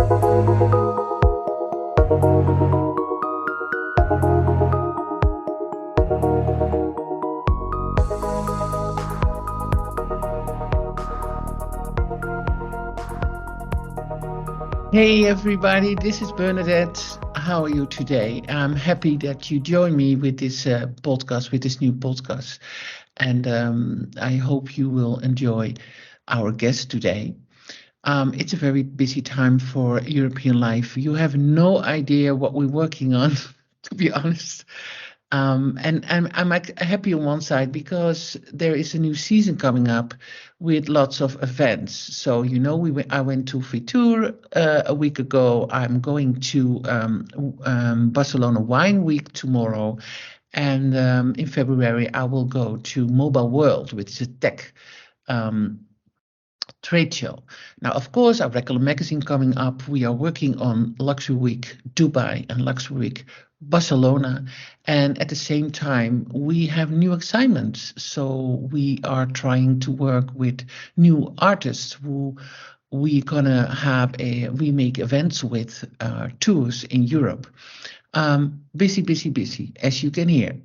Hey everybody, this is Bernadette. How are you today? I'm happy that you join me with this podcast, with this new podcast. And I hope you will enjoy our guest today. It's a very busy time for EuropeanLife. You have no idea what we're working on, to be honest. And I'm happy on one side because there is a new season coming up with lots of events. So, you know, I went to Fitur a week ago. I'm going to Barcelona Wine Week tomorrow. And in February, I will go to Mobile World, which is a tech trade show. Now, of course, our regular magazine coming up. We are working on Luxury Week Dubai and Luxury Week Barcelona, and at the same time we have new assignments. So we are trying to work with new artists who we make events with tours in Europe. Busy, as you can hear.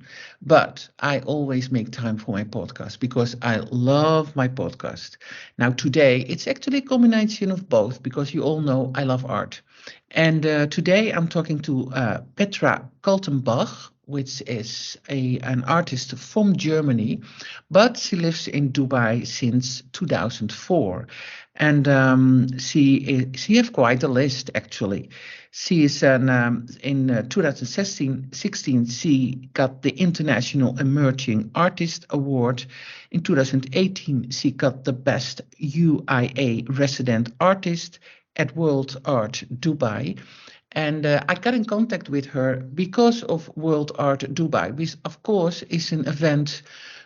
But I always make time for my podcast because I love my podcast. Now, today, it's actually a combination of both because you all know I love art. And today I'm talking to Petra Kaltenbach, which is an artist from Germany, but she lives in Dubai since 2004. And she has quite a list, actually. She is in 2016, she got the International Emerging Artist Award. In 2018, she got the Best UAE-resident artist at World Art Dubai. And I got in contact with her because of World Art Dubai, which of course is an event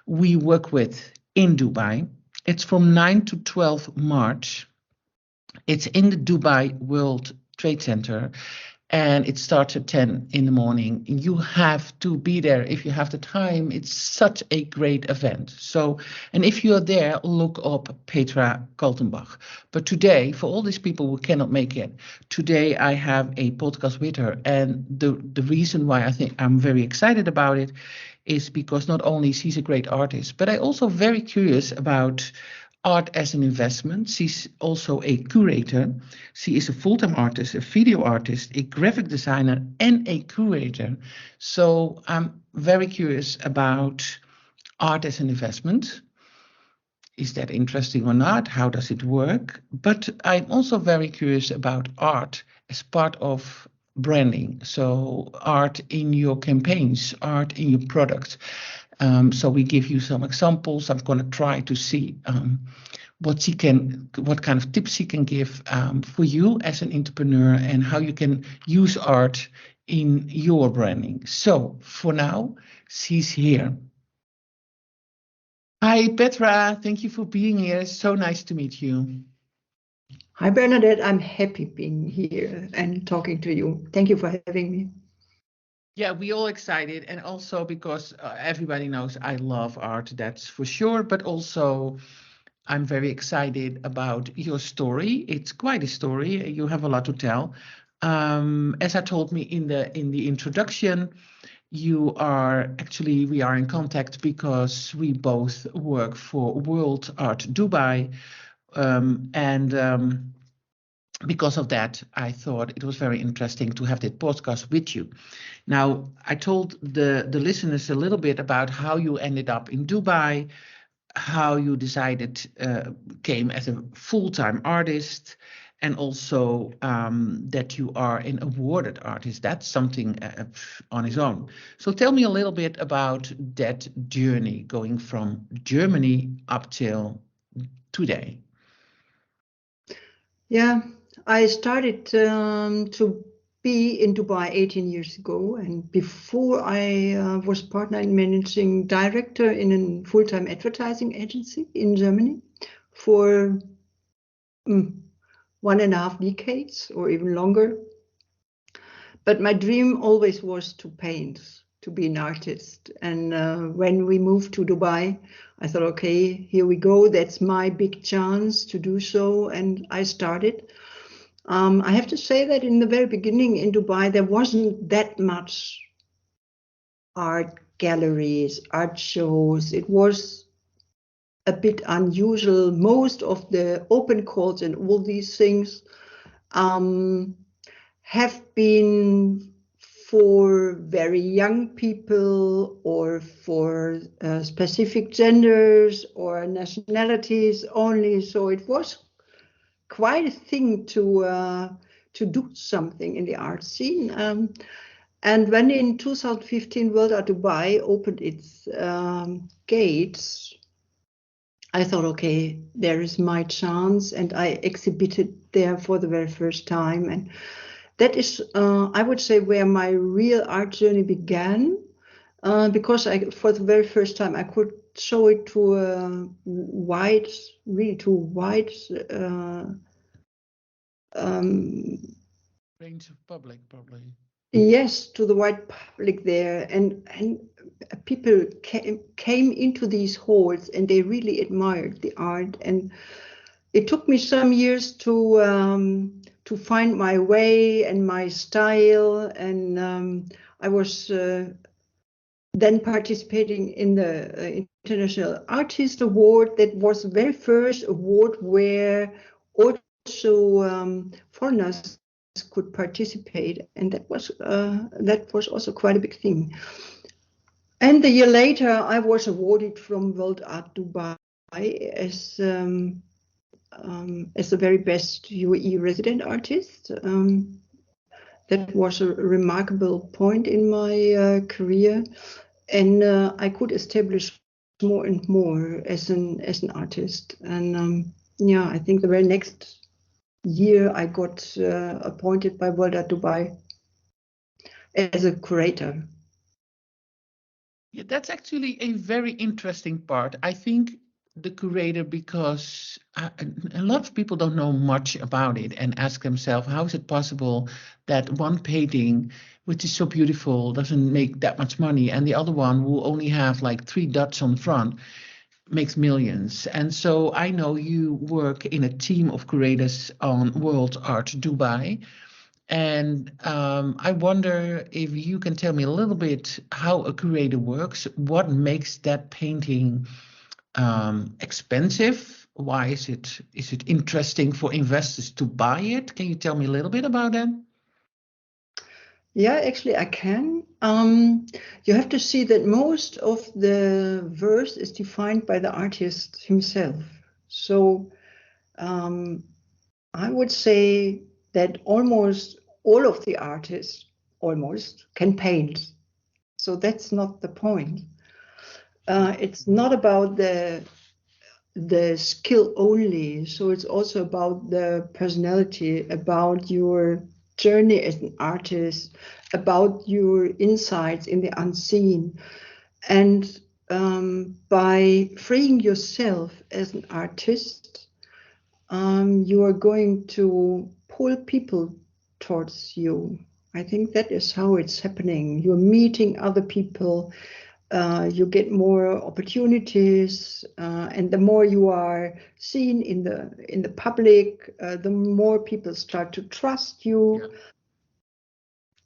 we work with in Dubai. It's from 9 to 12 March. It's in the Dubai World Trade Center, and it starts at 10 in the morning. You have to be there if you have the time. It's such a great event. So, and if you're there, look up Petra Kaltenbach. But today, for all these people who cannot make it, today I have a podcast with her. And the reason why I think I'm very excited about it is because not only she's a great artist, but I also very curious about art as an investment. She's also a curator. She is a full-time artist, a video artist, a graphic designer, and a curator. So I'm very curious about art as an investment. Is that interesting or not? How does it work? But I'm also very curious about art as part of branding. So art in your campaigns, art in your products. So we give you some examples. I'm going to try to see what kind of tips she can give for you as an entrepreneur and how you can use art in your branding. So for now, she's here. Hi, Petra. Thank you for being here. It's so nice to meet you. Hi, Bernadette. I'm happy being here and talking to you. Thank you for having me. Yeah, we all excited, and also because everybody knows I love art, that's for sure. But also, I'm very excited about your story. It's quite a story. You have a lot to tell. As I told me in the introduction, we are in contact because we both work for World Art Dubai, and because of that, I thought it was very interesting to have that podcast with you. Now, I told the listeners a little bit about how you ended up in Dubai, how you decided, came as a full-time artist, and also that you are an awarded artist. That's something on its own. So tell me a little bit about that journey going from Germany up till today. Yeah, I started to be in Dubai 18 years ago, and before I was partner and managing director in a full-time advertising agency in Germany for 1.5 decades or even longer. But my dream always was to paint, to be an artist. And when we moved to Dubai, I thought, okay, here we go. That's my big chance to do so. And I started. I have to say that in the very beginning in Dubai, there wasn't that much art galleries, art shows. It was a bit unusual. Most of the open calls and all these things have been for very young people or for specific genders or nationalities only. So it was quite a thing to do something in the art scene. And when in 2015 World Art Dubai opened its gates, I thought, okay, there is my chance, and I exhibited there for the very first time. And that is, I would say, where my real art journey began, because for the very first time, I could show it to a wide, really to a wide Range of public, probably. yes, to the wide public there, and people came into these halls, and they really admired the art. And it took me some years to find my way and my style, and I was then participating in the International Artist Award. That was the very first award where also foreigners could participate, and that was also quite a big thing. And the year later, I was awarded from World Art Dubai as the very best UAE-resident artist. That was a remarkable point in my career, and I could establish more and more as an artist. And yeah, I think the very next year I got appointed by World Art Dubai as a curator. Yeah, that's actually a very interesting part. I think the curator, because a lot of people don't know much about it and ask themselves, how is it possible that one painting, which is so beautiful, doesn't make that much money, and the other one will only have like 3 dots on front, makes millions? And so I know you work in a team of curators on World Art Dubai. And I wonder if you can tell me a little bit how a curator works. What makes that painting expensive? Why is it interesting for investors to buy it? Can you tell me a little bit about that? Yeah, actually, I can. You have to see that most of the verse is defined by the artist himself. So I would say that almost all of the artists can paint. So that's not the point. It's not about the skill only. So it's also about the personality, about your journey as an artist, about your insights in the unseen. And by freeing yourself as an artist, you are going to pull people towards you. I think that is how it's happening. You're meeting other people, you get more opportunities, and the more you are seen in the public, the more people start to trust you,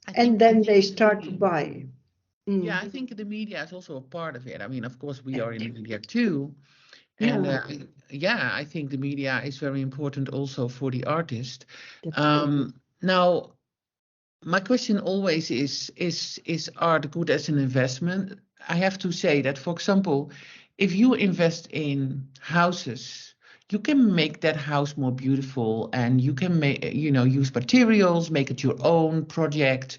Yeah. and then they start to buy. Yeah, I think the media is also a part of it. I mean, of course, we are in the media too. And Yeah, yeah, I think the media is very important also for the artist. that's true. Now, my question always is art good as an investment? I have to say that, for example, if you invest in houses, you can make that house more beautiful, and you can make, use materials, make it your own project,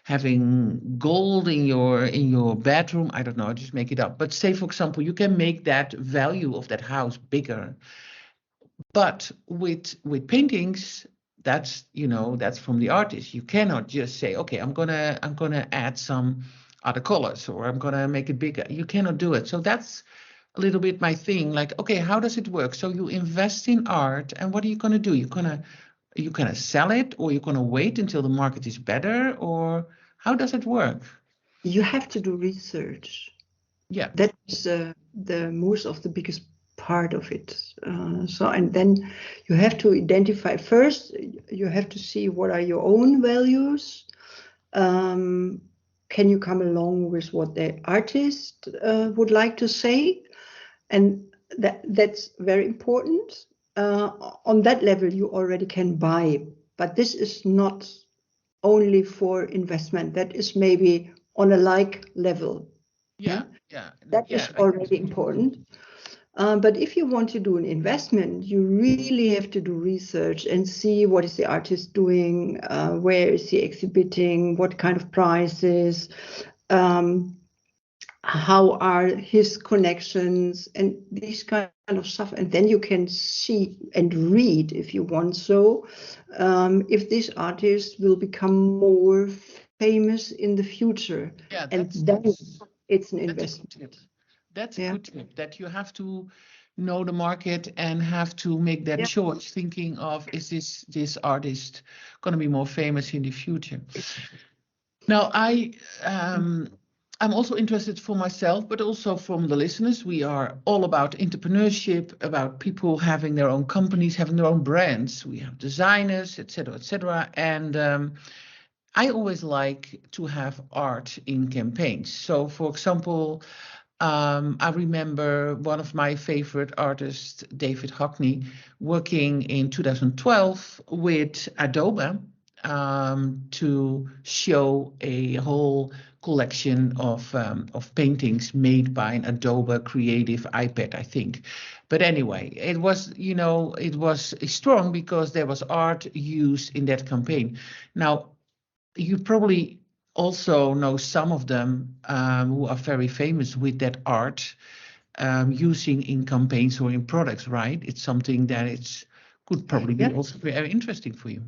having gold in your bedroom. I don't know, I just make it up. But say, for example, you can make that value of that house bigger. But with paintings, that's from the artist. You cannot just say, okay, I'm gonna add some other colors, or I'm gonna make it bigger. You cannot do it. So that's a little bit my thing. Like, okay, how does it work? So you invest in art, and what are you gonna do? You're gonna sell it, or you're gonna wait until the market is better, or how does it work? You have to do research. Yeah. That is the most of the biggest part of it. And then you have to identify first, you have to see what are your own values. Can you come along with what the artist would like to say? And that's very important. On that level, you already can buy, but this is not only for investment. That is maybe on a like level. That is already important. But if you want to do an investment, you really have to do research and see what is the artist doing, where is he exhibiting, what kind of prices, how are his connections, and this kind of stuff. And then you can see and read, if you want so, if this artist will become more famous in the future. And then it's an investment. That's a good tip, that you have to know the market and have to make that choice, thinking of, is this artist going to be more famous in the future? Now, I'm also interested for myself, but also from the listeners. We are all about entrepreneurship, about people having their own companies, having their own brands. We have designers, etc., etc. And I always like to have art in campaigns. So, for example, I remember one of my favorite artists, David Hockney, working in 2012 with Adobe to show a whole collection of paintings made by an Adobe Creative iPad, I think. But anyway, it was strong because there was art used in that campaign. Now, you probably also know some of them who are very famous with that art using in campaigns or in products, right? It's something that could probably be also very interesting for you.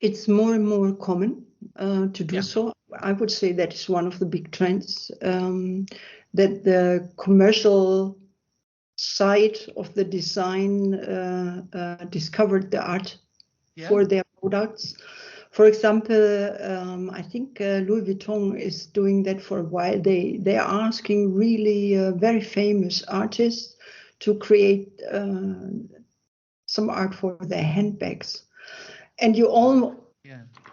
It's more and more common to do so. I would say that is one of the big trends, that the commercial side of the design discovered the art for their products. For example, I think Louis Vuitton is doing that for a while. They are asking really very famous artists to create some art for their handbags, and you all,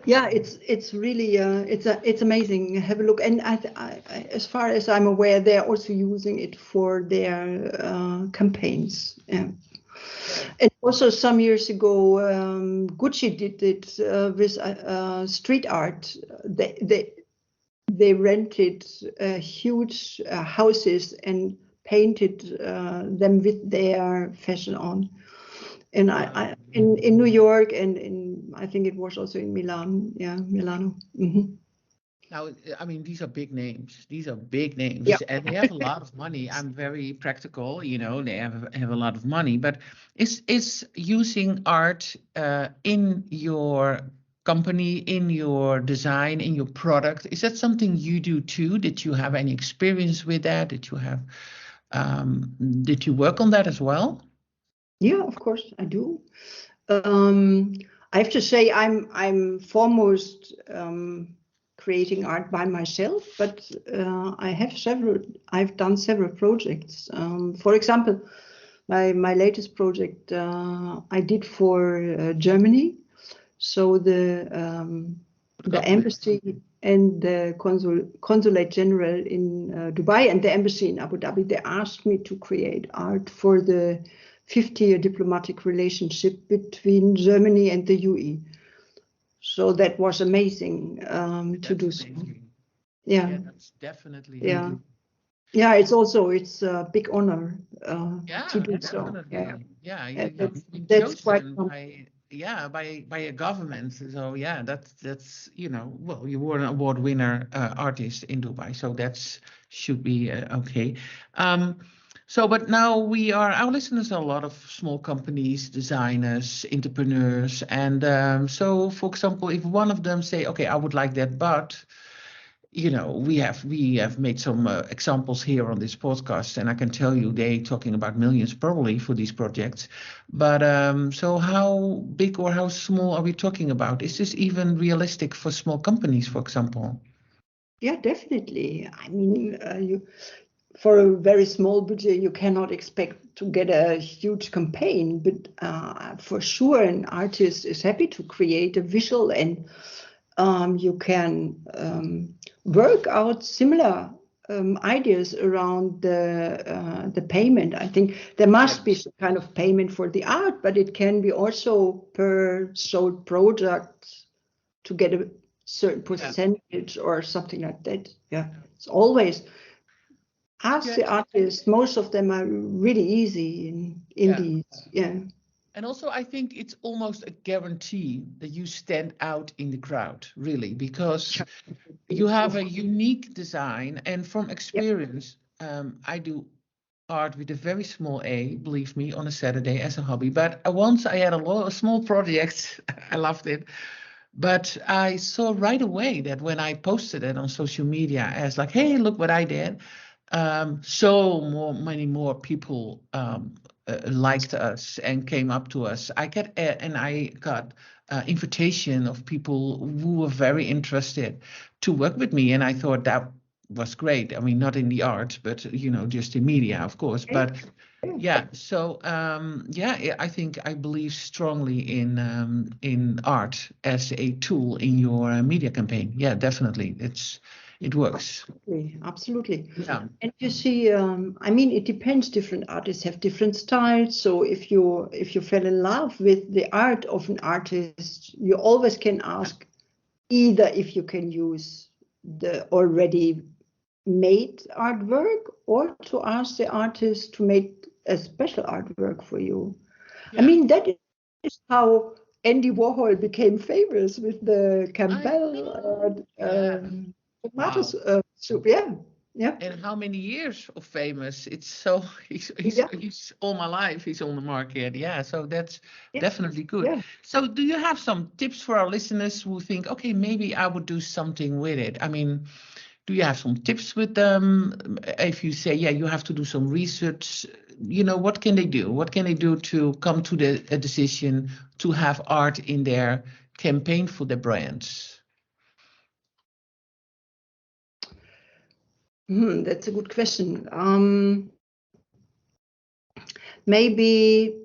it's really it's amazing. Have a look, and I, as far as I'm aware, they're also using it for their campaigns. Yeah. And also some years ago, Gucci did it with street art. They rented huge houses and painted them with their fashion on. And in New York, and I think it was also in Milan. Yeah, Milano. Mm-hmm. Now, I mean, these are big names. And they have a lot of money. I'm very practical, they have a lot of money. But is using art in your company, in your design, in your product, is that something you do too? Did you have any experience with that? Did you work on that as well? Yeah, of course I do. I have to say I'm foremost creating art by myself, but I've done several projects. For example, my latest project I did for Germany. So the embassy and the consulate general in Dubai and the embassy in Abu Dhabi, they asked me to create art for the 50-year diplomatic relationship between Germany and the UAE. So that was amazing to do so. Yeah, that's definitely. Yeah, it's a big honor to do so. That's quite by a government. So that's well, you were an award winner artist in Dubai, so that should be okay. But now our listeners are a lot of small companies, designers, entrepreneurs. And so, for example, if one of them say, okay, I would like that, but, we have made some examples here on this podcast, and I can tell you they're talking about millions probably for these projects. But so how big or how small are we talking about? Is this even realistic for small companies, for example? Yeah, definitely. I mean, for a very small budget, you cannot expect to get a huge campaign, but for sure, an artist is happy to create a visual, and you can work out similar ideas around the payment. I think there must be some kind of payment for the art, but it can be also per sold product to get a certain percentage or something like that. Yeah, it's always ask the artists. Most of them are really easy in these. Yeah. And also, I think it's almost a guarantee that you stand out in the crowd, really, because you have a unique design. And from experience, I do art with a very small a, believe me, on a Saturday as a hobby. But once I had a small project, I loved it. But I saw right away that when I posted it on social media as like, hey, look what I did. Many more people liked us and came up to us. I got invitation of people who were very interested to work with me, and I thought that was great. I mean, not in the arts, but just in media, of course. But yeah, so I believe strongly in art as a tool in your media campaign. Yeah, definitely, it works. Absolutely. Yeah. And you see, I mean, it depends. Different artists have different styles. So if you fell in love with the art of an artist, you always can ask either if you can use the already made artwork or to ask the artist to make a special artwork for you. Yeah. I mean, that is how Andy Warhol became famous with the Campbell tomatoes soup. Yeah. And how many years of famous? It's so he's all my life. He's on the market. Yeah, so that's definitely good. Yeah. So, do you have some tips for our listeners who think, okay, maybe I would do something with it? I mean, do you have some tips with them? If you say, yeah, you have to do some research, what can they do? What can they do to come to a decision to have art in their campaign for their brands? That's a good question. Maybe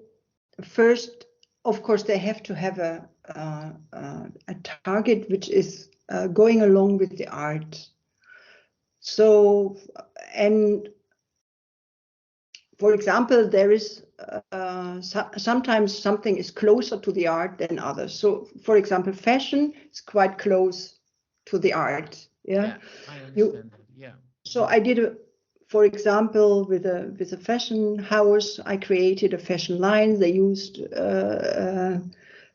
first, of course, they have to have a target which is going along with the art. So, and for example, there is sometimes something is closer to the art than others. So, for example, fashion is quite close to the art. Yeah, I understand that. Yeah. So I did, for example, with a fashion house, I created a fashion line. They used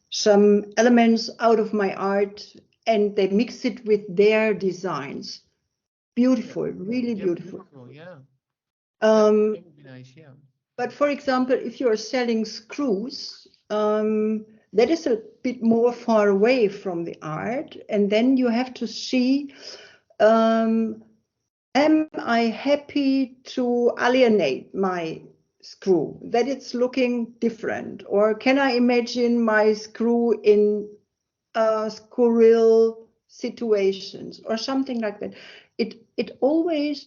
some elements out of my art and they mixed it with their designs. Beautiful, really beautiful. Yeah. That would be nice, yeah. But for example, if you are selling screws, that is a bit more far away from the art, and then you have to see. Am I happy to alienate my screw, that it's looking different? Or can I imagine my screw in squirrel situations or something like that? It always,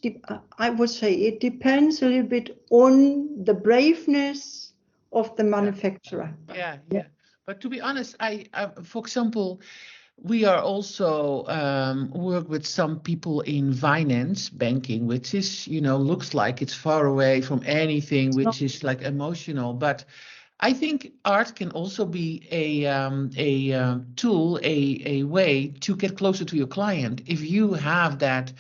I would say, it depends a little bit on the braveness of the manufacturer. Yeah. But to be honest, I for example, we are also work with some people in finance, banking, which is, looks like it's far away from anything which is like emotional. But I think art can also be a tool, a way to get closer to your client. If you have that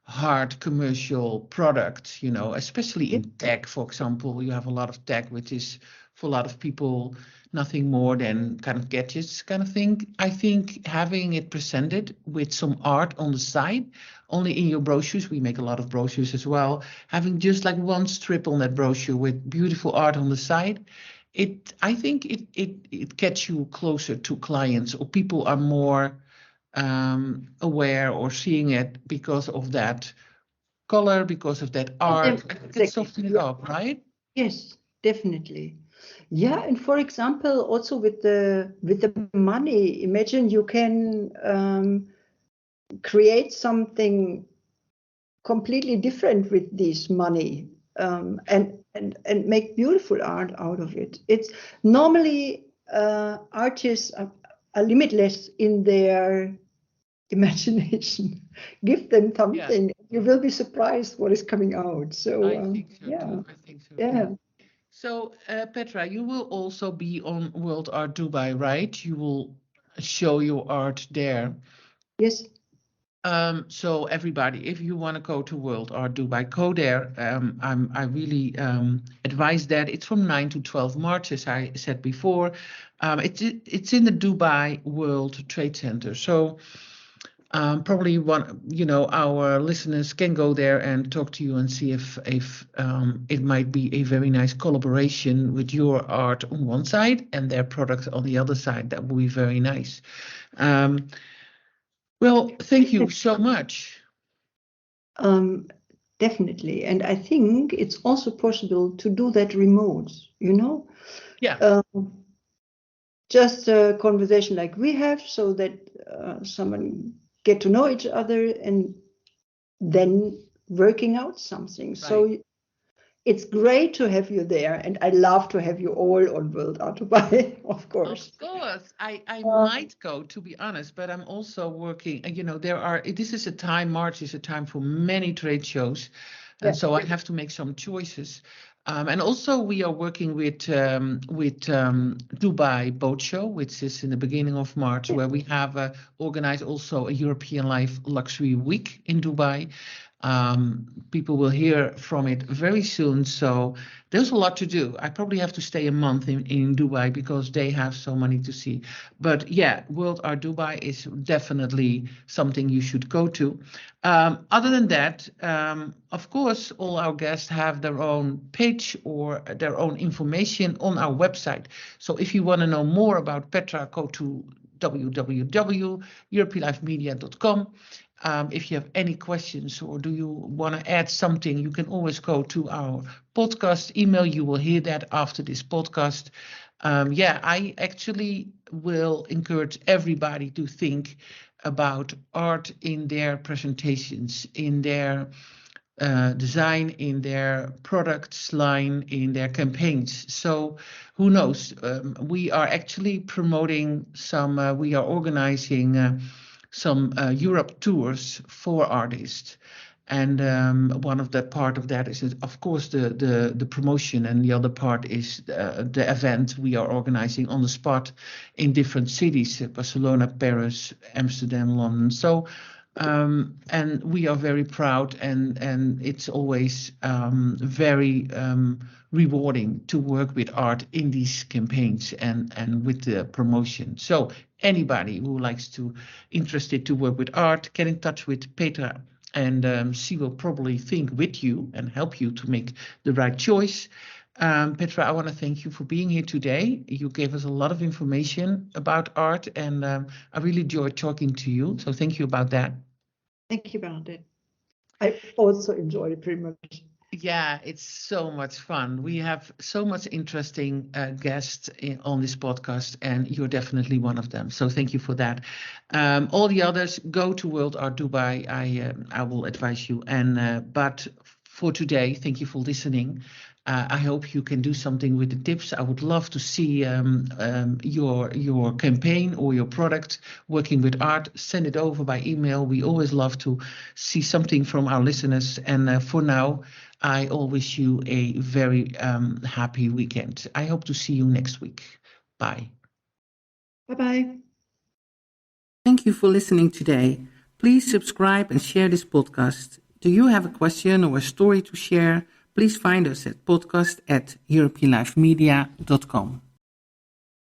hard commercial product, especially in tech, for example, you have a lot of tech, which is for a lot of people nothing more than kind of gadgets kind of thing. I think having it presented with some art on the side, only in your brochures, we make a lot of brochures as well, having just like one strip on that brochure with beautiful art on the side, I think it gets you closer to clients, or people are more aware or seeing it because of that color, because of that art. I can soften it up, right? Yes, definitely. Yeah, and for example, also with the money, imagine you can create something completely different with this money, and make beautiful art out of it. It's normally artists are limitless in their imagination. Give them something, you will be surprised what is coming out. So I think so too. I think so yeah. too. So, Petra, you will also be on World Art Dubai, right? You will show your art there. Yes. So everybody, if you want to go to World Art Dubai, go there. I really advise that. It's from 9 to 12 March, as I said before. It's in the Dubai World Trade Center. So probably our listeners can go there and talk to you and see if it might be a very nice collaboration with your art on one side and their product on the other side. That would be very nice. Well, thank you so much. Definitely. And I think it's also possible to do that remote, Yeah. Just a conversation like we have, so that someone get to know each other and then working out something. Right. So it's great to have you there, and I love to have you all on World Art Dubai, of course. Of course, I might go, to be honest, but I'm also working. This is a time, March is a time for many trade shows, and so I have to make some choices. And also we are working with Dubai Boat Show, which is in the beginning of March, where we have organized also a EuropeanLife Luxury Week in Dubai. People will hear from it very soon, so there's a lot to do. I probably have to stay a month in Dubai because they have so many to see. But yeah, World Art Dubai is definitely something you should go to. Other than that, of course, all our guests have their own page or their own information on our website. So if you want to know more about Petra, go to www.EuropeanLifeMedia.com. If you have any questions or do you want to add something, you can always go to our podcast email. You will hear that after this podcast. I actually will encourage everybody to think about art in their presentations, in their design, in their products line, in their campaigns. So who knows? We are actually promoting we are organizing some Europe tours for artists, and one of that part of that is, of course, the promotion, and the other part is the event we are organizing on the spot in different cities: Barcelona, Paris, Amsterdam, London. So and we are very proud, and it's always very rewarding to work with art in these campaigns and with the promotion. So anybody who interested to work with art, get in touch with Petra, and she will probably think with you and help you to make the right choice. Petra, I want to thank you for being here today. You gave us a lot of information about art, and I really enjoyed talking to you. So thank you about that. Thank you, Bernadette. I also enjoyed it pretty much. Yeah, it's so much fun. We have so much interesting guests on this podcast, and you're definitely one of them. So thank you for that. All the others, go to World Art Dubai. I will advise you. But for today, thank you for listening. I hope you can do something with the tips. I would love to see your campaign or your product working with art. Send it over by email. We always love to see something from our listeners. And for now, I all wish you a very happy weekend. I hope to see you next week. Bye. Bye-bye. Thank you for listening today. Please subscribe and share this podcast. Do you have a question or a story to share? Please find us at podcast@EuropeanLifeMedia.com.